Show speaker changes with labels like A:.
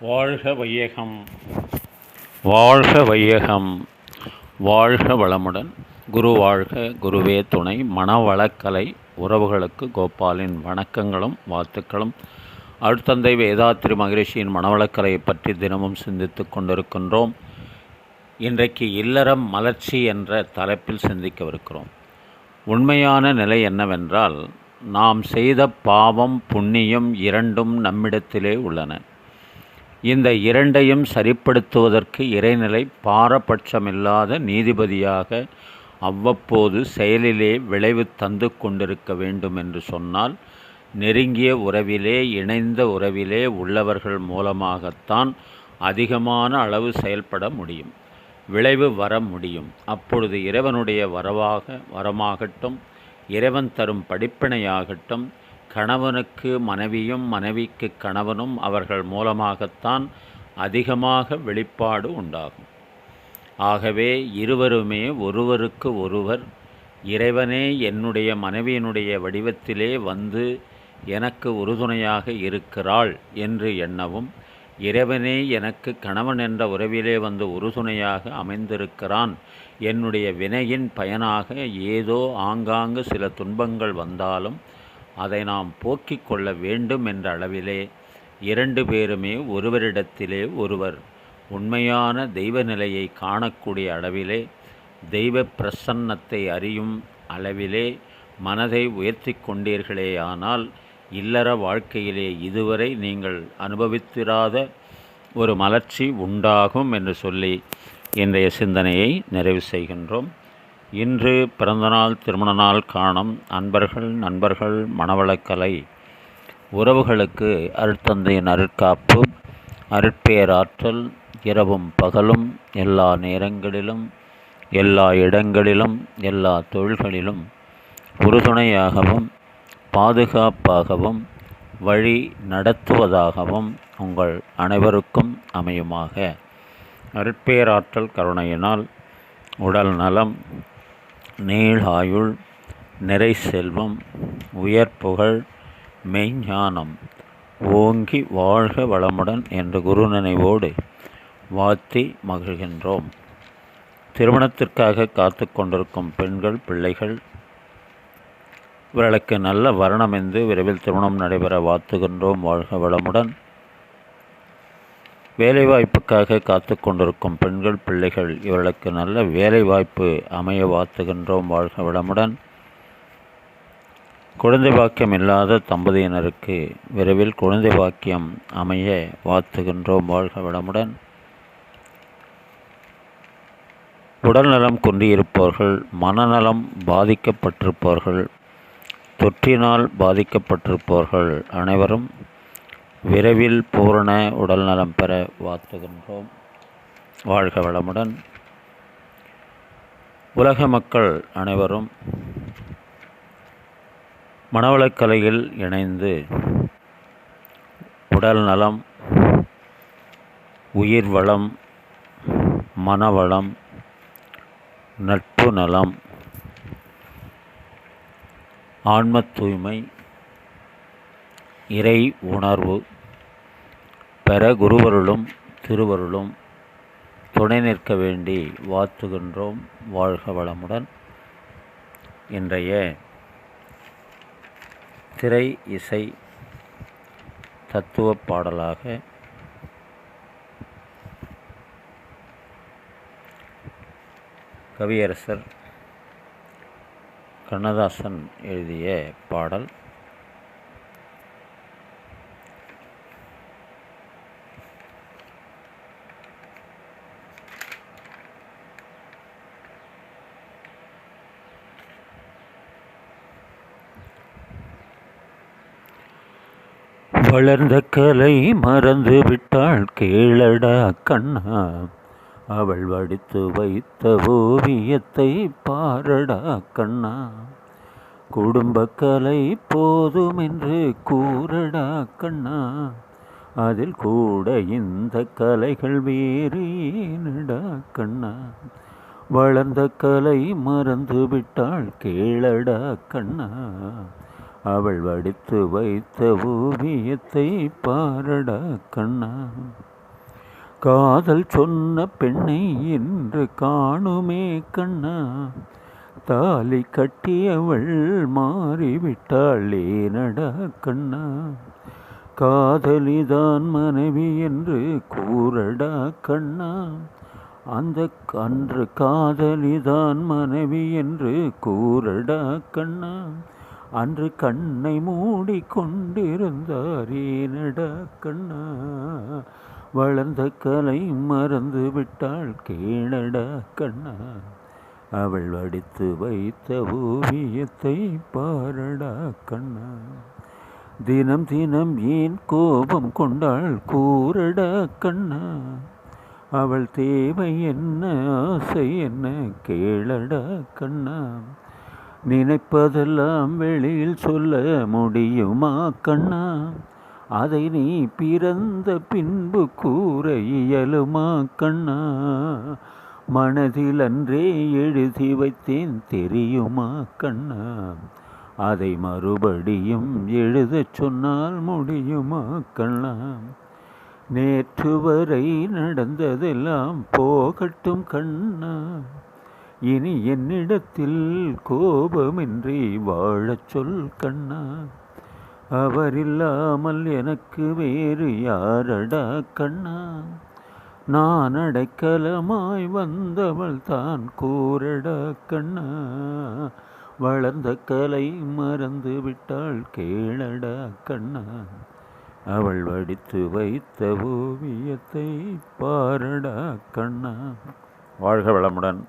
A: வாழ்க வையகம், வாழ்க வையகம், வாழ்க வளமுடன். குரு வாழ்க, குருவே துணை. மனவளக்கலை உறவுகளுக்கு கோபாலின் வணக்கங்களும் வாழ்த்துக்களும். அருட்தந்தை வேதாத்ரி மகரிஷியின் மனவளக்கலையை பற்றி தினமும் சிந்தித்து கொண்டிருக்கின்றோம். இன்றைக்கு இல்லறம் மலர்ச்சி என்ற தலைப்பில் சிந்திக்கவிருக்கிறோம். உண்மையான நிலை என்னவென்றால், நாம் செய்த பாவம் புண்ணியம் இரண்டும் நம்மிடத்திலே உள்ளன. இந்த இரண்டையும் சரிப்படுத்துவதற்கு இறைநிலை பாரபட்சமில்லாத நீதிபதியாக அவ்வப்போது செயலிலே விளைவு தந்து கொண்டிருக்க வேண்டும் என்று சொன்னால், நெருங்கிய உறவிலே இணைந்த உறவிலே உள்ளவர்கள் மூலமாகத்தான் அதிகமான அளவு செயல்பட முடியும், விளைவு வர முடியும். அப்பொழுது இறைவனுடைய வரமாகட்டும், இறைவன் தரும் படிப்பினையாகட்டும், கணவனுக்கு மனைவியும் மனைவிக்கு கணவனும் அவர்கள் மூலமாகத்தான் அதிகமாக வெளிப்பாடு உண்டாகும். ஆகவே இருவருமே ஒருவருக்கு ஒருவர், இறைவனே என்னுடைய மனைவியினுடைய வடிவத்திலே வந்து எனக்கு உறுதுணையாக இருக்கிறாள் என்று எண்ணவும், இறைவனே எனக்கு கணவன் என்ற உறவிலே வந்து உறுதுணையாக அமைந்திருக்கிறான், என்னுடைய வினையின் பயனாக ஏதோ ஆங்காங்கு சில துன்பங்கள் வந்தாலும் அதை நாம் போக்கிக் கொள்ள வேண்டும் என்ற அளவிலே இரண்டு பேருமே ஒருவரிடத்திலே ஒருவர் உண்மையான தெய்வ நிலையை காணக்கூடிய அளவிலே, தெய்வ பிரசன்னத்தை அறியும் அளவிலே மனதை உயர்த்தி கொண்டீர்களேயானால், இல்லற வாழ்க்கையிலே இதுவரை நீங்கள் அனுபவித்திராத ஒரு மலர்ச்சி உண்டாகும் என்று சொல்லி இன்றைய சிந்தனையை நிறைவு செய்கின்றோம். இன்று பிறந்தநாள் திருமண நாள் காணும் அன்பர்கள் நண்பர்கள் மனவளக்கலை உறவுகளுக்கு அருட்தந்தையின் அருட்காப்பு, அருட்பேராற்றல் இரவும் பகலும் எல்லா நேரங்களிலும் எல்லா இடங்களிலும் எல்லா தொழில்களிலும் உறுதுணையாகவும் பாதுகாப்பாகவும் வழி நடத்துவதாகவும் உங்கள் அனைவருக்கும் அமையுமாக. அருட்பேராற்றல் கருணையினால் உடல் நலம், நீளாயுள், நிறை செல்வம், உயர் புகழ், மெய்ஞானம் ஓங்கி வாழ்க வளமுடன் என்று குரு நினைவோடு வாழ்த்தி மகிழ்கின்றோம். திருமணத்திற்காக காத்து கொண்டிருக்கும் பெண்கள் பிள்ளைகள் இவர்களுக்கு நல்ல வரணமென்று விரைவில் திருமணம் நடைபெற வாழ்த்துகின்றோம். வாழ்க வளமுடன். வேலைவாய்ப்புக்காக காத்து கொண்டிருக்கும் பெண்கள் பிள்ளைகள் இவர்களுக்கு நல்ல வேலைவாய்ப்பு அமைய வாழ்த்துகின்றோம். வாழ்க வளமுடன். குழந்தை பாக்கியம் இல்லாத தம்பதியினருக்கு விரைவில் குழந்தை பாக்கியம் அமைய வாழ்த்துகின்றோம். வாழ்க வளமுடன். உடல்நலம் குன்றியிருப்பவர்கள், மனநலம் பாதிக்கப்பட்டிருப்பவர்கள், தொற்றினால் பாதிக்கப்பட்டிருப்பவர்கள் அனைவரும் விரைவில் பூரண உடல் நலம் பெற வாழ்த்துகின்றோம். வாழ்க வளமுடன். உலக மக்கள் அனைவரும் மனவளக்கலையில் இணைந்து உடல் நலம், உயிர் வளம், மனவளம், நட்பு நலம், ஆன்ம தூய்மை, இறை உணர்வு பெற குருவருளும் திருவருளும் துணை நிற்க வேண்டி வாழ்த்துகின்றோம். வாழ்க வளமுடன். இன்றைய திரை இசை தத்துவ பாடலாக கவியரசர் கண்ணதாசன் எழுதிய பாடல். வளர்ந்த கலை மறந்து விட்டாள் கேளடா கண்ணா, அவள் வடித்து வைத்த ஓவியத்தை பாரடா கண்ணா, குடும்ப கலை போதுமென்று கூறடா கண்ணா, அதில் கூட இந்த கலைகள் வேறு ஏனடா கண்ணா, வளர்ந்த கலை மறந்து விட்டாள் கேளடா கண்ணா, அவள் வடித்து வைத்த ஓவியத்தை பாரடா கண்ணா. காதல் சொன்ன பெண்ணை இன்று காணுமே கண்ணா, தாலி கட்டியவள் மாறிவிட்டாள் ஏனடா கண்ணா. காதலிதான் மனைவி என்று கூறடா கண்ணா, அன்று காதலிதான் மனைவி என்று கூறடா கண்ணா. அன்று கண்ணை மூடி கொண்டிருந்தார் ஏனடா கண்ணா. வளர்ந்த கலை மறந்து விட்டாள் கேளடா கண்ணா. அவள் வடித்து வைத்த ஓவியத்தை பாரடா கண்ணா. தினம் தினம் ஏன் கோபம் கொண்டாள் கூறடா கண்ணா. அவள் தேவை என்ன ஆசை என்ன கேளடா கண்ணா. நினைப்பதெல்லாம் வெளியில் சொல்ல முடியுமா கண்ணா. அதை நீ பிறந்த பின்பு கூற இயலுமா கண்ணா. மனதில் அன்றே எழுதி வைத்தேன் தெரியுமா கண்ணா. அதை மறுபடியும் எழுதச் சொன்னால் முடியுமா கண்ணா. நேற்று வரை நடந்ததெல்லாம் போகட்டும் கண்ணா. இனி என்னிடத்தில் கோபமின்றி வாழச் சொல் கண்ணா. அவரில்லாமல் எனக்கு வேறு யாரடா கண்ணா. நான் அடைக்கலமாய் வந்தவள் தான் கூறடா கண்ணா. வளர்ந்த கலை மறந்து விட்டாள் கேளடா கண்ணா. அவள் வடித்து வைத்த ஓவியத்தை பாரடா கண்ணா. வாழ்க வளமுடன்.